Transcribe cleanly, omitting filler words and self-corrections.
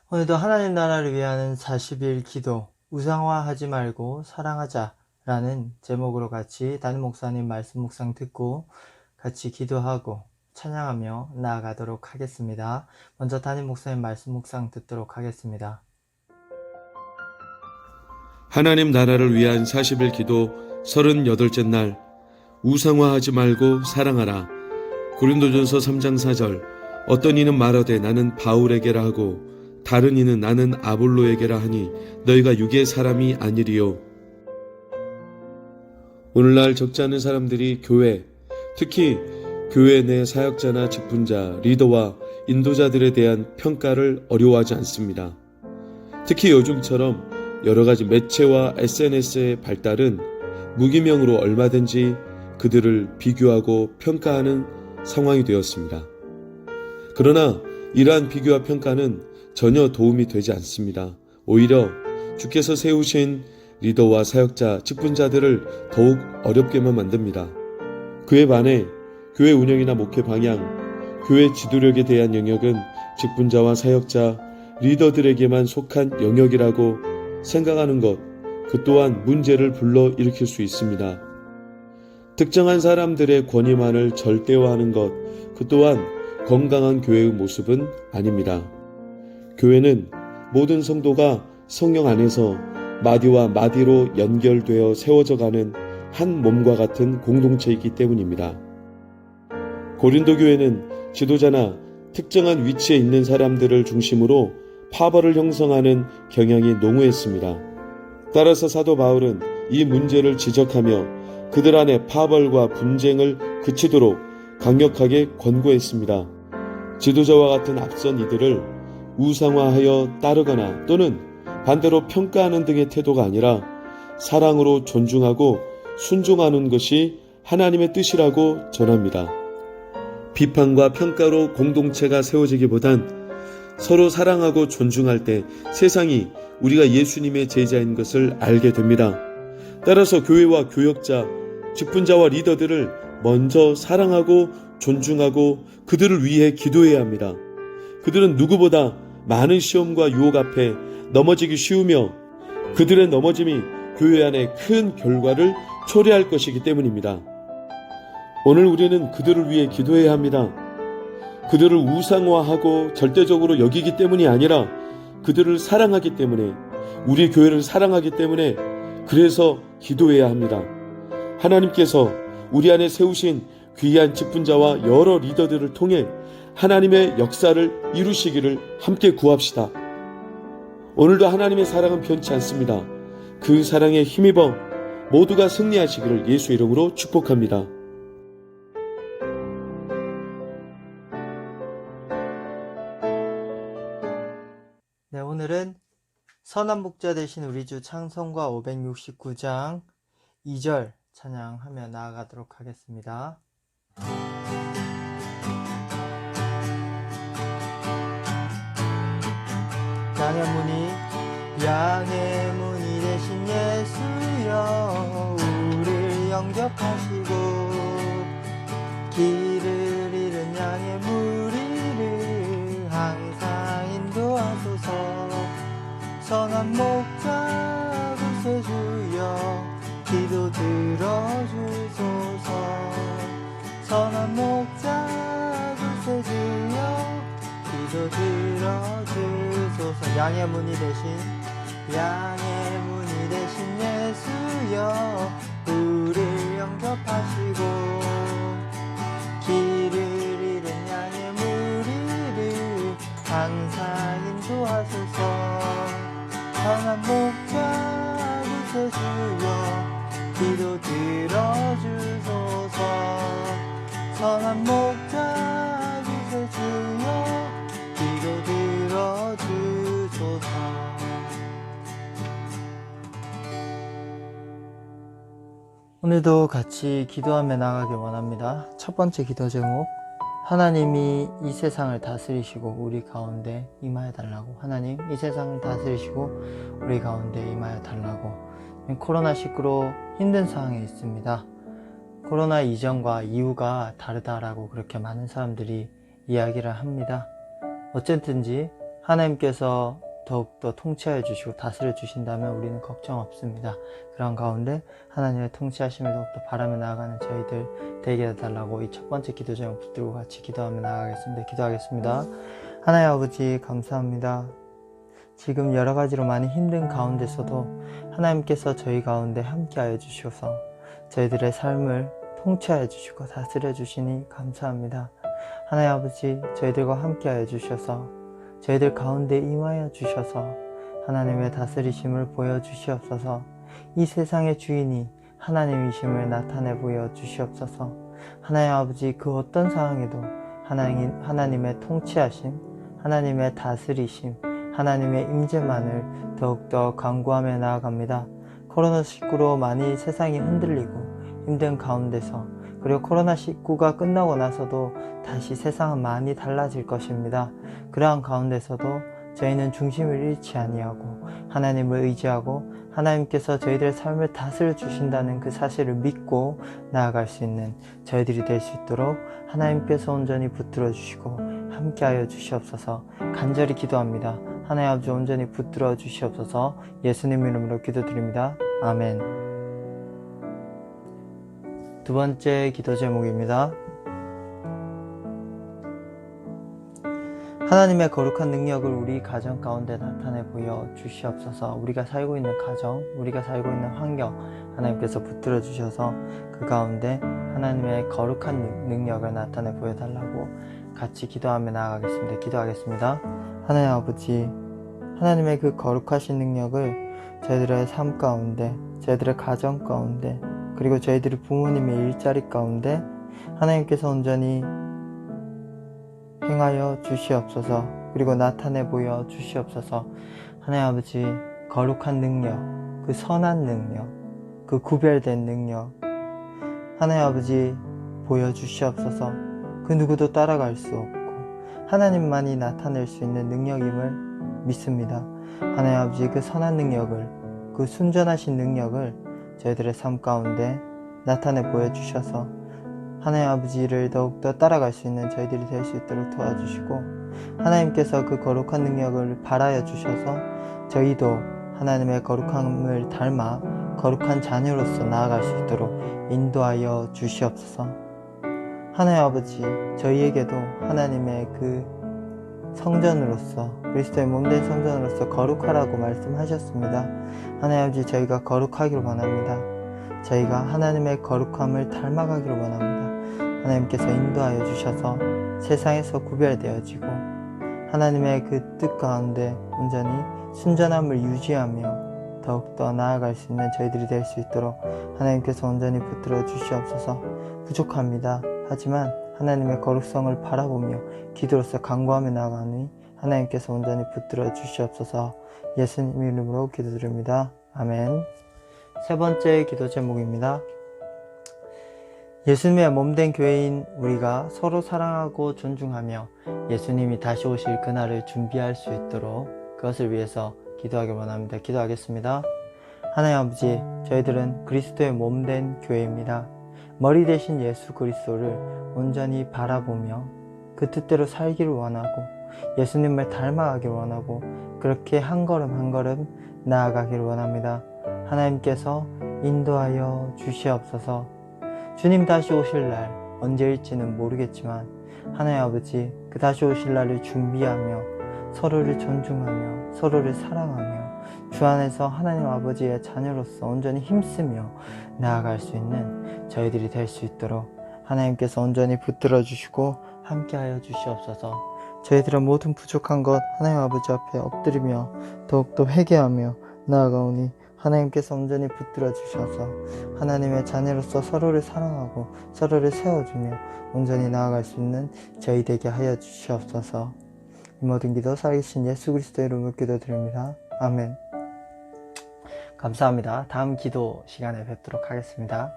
오늘도 하나님 나라를 위하는 40일 기도, 우상화하지 말고 사랑하자 라는 제목으로 같이 담임 목사님 말씀 묵상 듣고 같이 기도하고 찬양하며 나아가도록 하겠습니다. 먼저 담임 목사님 말씀 묵상 듣도록 하겠습니다. 하나님 나라를 위한 40일 기도 38째 날, 우상화하지 말고 사랑하라. 고린도전서 3장 4절. 어떤 이는 말하되 나는 바울에게라 하고 다른 이는 나는 아볼로에게라 하니 너희가 육의 사람이 아니리요. 오늘날 적지 않은 사람들이 교회, 특히 교회 내 사역자나 직분자, 리더와 인도자들에 대한 평가를 어려워하지 않습니다. 특히 요즘처럼 여러가지 매체와 SNS의 발달은 무기명으로 얼마든지 그들을 비교하고 평가하는 상황이 되었습니다. 그러나 이러한 비교와 평가는 전혀 도움이 되지 않습니다. 오히려 주께서 세우신 리더와 사역자, 직분자들을 더욱 어렵게만 만듭니다. 그에 반해 교회 운영이나 목회 방향, 교회 지도력에 대한 영역은 직분자와 사역자, 리더들에게만 속한 영역이라고 생각하는 것, 그 또한 문제를 불러일으킬 수 있습니다. 특정한 사람들의 권위만을 절대화하는 것, 그 또한 건강한 교회의 모습은 아닙니다. 교회는 모든 성도가 성령 안에서 마디와 마디로 연결되어 세워져가는 한 몸과 같은 공동체이기 때문입니다. 고린도 교회는 지도자나 특정한 위치에 있는 사람들을 중심으로 파벌을 형성하는 경향이 농후했습니다. 따라서 사도 바울은 이 문제를 지적하며 그들 안에 파벌과 분쟁을 그치도록 강력하게 권고했습니다. 지도자와 같은 앞선 이들을 우상화하여 따르거나 또는 반대로 평가하는 등의 태도가 아니라 사랑으로 존중하고 순종하는 것이 하나님의 뜻이라고 전합니다. 비판과 평가로 공동체가 세워지기보단 서로 사랑하고 존중할 때 세상이 우리가 예수님의 제자인 것을 알게 됩니다. 따라서 교회와 교역자, 직분자와 리더들을 먼저 사랑하고 존중하고 그들을 위해 기도해야 합니다. 그들은 누구보다 많은 시험과 유혹 앞에 넘어지기 쉬우며 그들의 넘어짐이 교회 안에 큰 결과를 초래할 것이기 때문입니다. 오늘 우리는 그들을 위해 기도해야 합니다. 그들을 우상화하고 절대적으로 여기기 때문이 아니라 그들을 사랑하기 때문에, 우리 교회를 사랑하기 때문에 그래서 기도해야 합니다. 하나님께서 우리 안에 세우신 귀한 직분자와 여러 리더들을 통해 하나님의 역사를 이루시기를 함께 구합시다. 오늘도 하나님의 사랑은 변치 않습니다. 그 사랑에 힘입어 모두가 승리하시기를 예수 이름으로 축복합니다. 네, 오늘은 선한 목자 되신 우리 주 찬송가 569장 2절 찬양하며 나아가도록 하겠습니다. 양의 문이 되신 예수여, 우리를 영접하시고 길을 잃은 양의 무리를 항상 인도하소서. 선한 목자 구세주여, 기도 들어주소서. 선한 목자 구세주여, 기도 들어주소서. 양의 문이 되신 예수여, 우리를 영접하시고 길을 잃은 양의 무리를 항상 인도하소서. 선한 목자 구세주여, 기도 들어주소서. 선한 목자 구세주여, 기도 들어주소서. 오늘도 같이 기도하며 나가길 원합니다. 첫 번째 기도 제목, 하나님이 이 세상을 다스리시고 우리 가운데 임하여 달라고. 하나님, 이 세상을 다스리시고 우리 가운데 임하여 달라고. 코로나19로 힘든 상황에 있습니다. 코로나 이전과 이후가 다르다라고 그렇게 많은 사람들이 이야기를 합니다. 어쨌든지 하나님께서 더욱더 통치하여 주시고 다스려 주신다면 우리는 걱정 없습니다. 그런 가운데 하나님의 통치하심을 더욱더 바라며 나아가는 저희들 되게 해달라고 이 첫 번째 기도 제목 붙들고 같이 기도하며 나아가겠습니다. 기도하겠습니다. 하나님 아버지 감사합니다. 지금 여러 가지로 많이 힘든 가운데서도 하나님께서 저희 가운데 함께하여 주셔서 저희들의 삶을 통치하여 주시고 다스려 주시니 감사합니다. 하나님 아버지 저희들과 함께하여 주셔서 저희들 가운데 임하여 주셔서 하나님의 다스리심을 보여주시옵소서. 이 세상의 주인이 하나님이심을 나타내 보여주시옵소서. 하나님 아버지 그 어떤 상황에도 하나님의 통치하심, 하나님의 다스리심, 하나님의 임재만을 더욱더 간구하며 나아갑니다. 코로나19로 많이 세상이 흔들리고 힘든 가운데서 그리고 코로나19가 끝나고 나서도 다시 세상은 많이 달라질 것입니다. 그러한 가운데서도 저희는 중심을 잃지 아니하고 하나님을 의지하고 하나님께서 저희들의 삶을 다스려 주신다는 그 사실을 믿고 나아갈 수 있는 저희들이 될 수 있도록 하나님께서 온전히 붙들어 주시고 함께하여 주시옵소서. 간절히 기도합니다. 하나님 아버지 온전히 붙들어 주시옵소서. 예수님 이름으로 기도드립니다. 아멘. 두 번째 기도 제목입니다. 하나님의 거룩한 능력을 우리 가정 가운데 나타내 보여 주시옵소서. 우리가 살고 있는 가정, 우리가 살고 있는 환경 하나님께서 붙들어 주셔서 그 가운데 하나님의 거룩한 능력을 나타내 보여달라고 같이 기도하며 나아가겠습니다. 기도하겠습니다. 하나님 아버지, 하나님의 그 거룩하신 능력을 저희들의 삶 가운데, 저희들의 가정 가운데, 그리고 저희들이 부모님의 일자리 가운데 하나님께서 온전히 행하여 주시옵소서. 그리고 나타내 보여 주시옵소서. 하나님 아버지 거룩한 능력, 그 선한 능력, 그 구별된 능력 하나님 아버지 보여주시옵소서. 그 누구도 따라갈 수 없고 하나님만이 나타낼 수 있는 능력임을 믿습니다. 하나님 아버지 그 선한 능력을, 그 순전하신 능력을 저희들의 삶 가운데 나타내 보여주셔서 하나님 아버지를 더욱더 따라갈 수 있는 저희들이 될 수 있도록 도와주시고 하나님께서 그 거룩한 능력을 발하여 주셔서 저희도 하나님의 거룩함을 닮아 거룩한 자녀로서 나아갈 수 있도록 인도하여 주시옵소서. 하나님 아버지 저희에게도 하나님의 그 성전으로서 그리스도의 몸된 성전으로서 거룩하라고 말씀하셨습니다. 하나님 아버지 저희가 거룩하기를 원합니다. 저희가 하나님의 거룩함을 닮아가기를 원합니다. 하나님께서 인도하여 주셔서 세상에서 구별되어지고 하나님의 그 뜻 가운데 온전히 순전함을 유지하며 더욱더 나아갈 수 있는 저희들이 될 수 있도록 하나님께서 온전히 붙들어 주시옵소서. 부족합니다. 하지만 하나님의 거룩성을 바라보며 기도로서 간구하며 나아가니 하나님께서 온전히 붙들어 주시옵소서. 예수님 이름으로 기도드립니다. 아멘. 세 번째 기도 제목입니다. 예수님의 몸된 교회인 우리가 서로 사랑하고 존중하며 예수님이 다시 오실 그날을 준비할 수 있도록 그것을 위해서 기도하길 원합니다. 기도하겠습니다. 하나님 아버지, 저희들은 그리스도의 몸된 교회입니다. 머리 대신 예수 그리스도를 온전히 바라보며 그 뜻대로 살기를 원하고 예수님을 닮아가기를 원하고 그렇게 한 걸음 한 걸음 나아가기를 원합니다. 하나님께서 인도하여 주시옵소서. 주님 다시 오실 날 언제일지는 모르겠지만 하나님 아버지 그 다시 오실 날을 준비하며 서로를 존중하며 서로를 사랑하며 주 안에서 하나님 아버지의 자녀로서 온전히 힘쓰며 나아갈 수 있는 저희들이 될 수 있도록 하나님께서 온전히 붙들어 주시고 함께하여 주시옵소서. 저희들의 모든 부족한 것 하나님 아버지 앞에 엎드리며 더욱더 회개하며 나아가오니 하나님께서 온전히 붙들어 주셔서 하나님의 자녀로서 서로를 사랑하고 서로를 세워주며 온전히 나아갈 수 있는 저희 되게 하여 주시옵소서. 이 모든 기도 살아계신 예수 그리스도의 이름으로 기도드립니다. 아멘. 감사합니다. 다음 기도 시간에 뵙도록 하겠습니다.